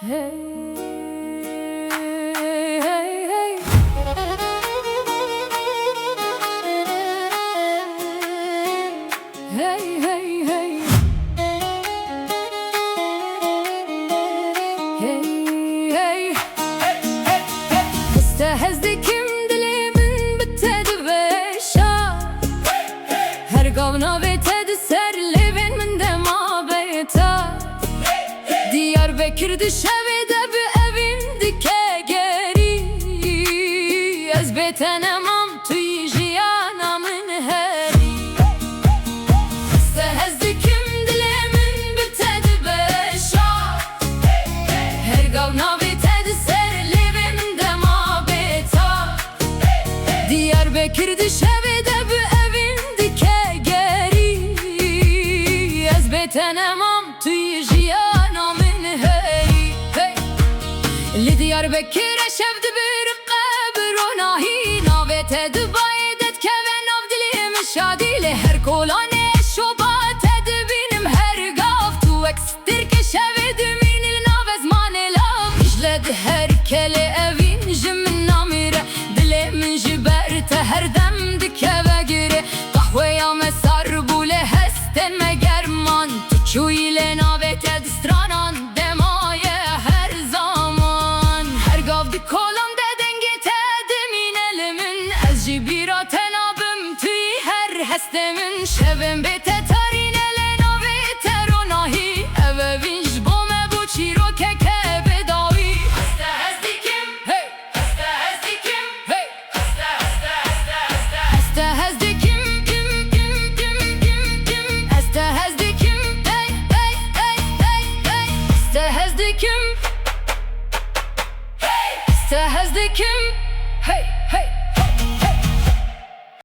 Hey, hey, hey. Hey, hey, hey. Hey, hey. Estehezdikim dilimin bitedi beşa. Her gavna vetedi serlevin min de mabeta. Diyarbakır dişevide bir evin dike geri. Ez betenemam tüy jiyana min heri. Estehezdikim dilimin bitedi beşa. Her gavna vetedi serlevin min de mabeta. Diyarbakır dişevide bir evin dike geri. Ez betenemam tüy jiyana min heri. Li Diyarbakır eşevdi bir qabr o nahi. Navete dubaydet keve nav dilim şadili. Her kolane şobat edbinim her gav. Tu ekstir ke şevdi minil navez manelav. İjled her kele evin jimin namire. Dilimin jiberte her dem dikeve gire. Kahveya mesar bule hesten me german. Tu ile navete distranan demaye her zaman. Her gavdi kolum deden getedim inelimin. Ez jibira tenabım tüy her hestemin. Şevim bete tarinele navete ronahi. Eve vinj bome bu çiro keke bedavi. Estehezdikim, hey. Estehezdikim, hey. Estehezdikim, kim, kim, kim, kim, kim. Estehezdikim, hey, hey, hey, hey, hey. Estehezdikim, hey. Estehezdikim, hey.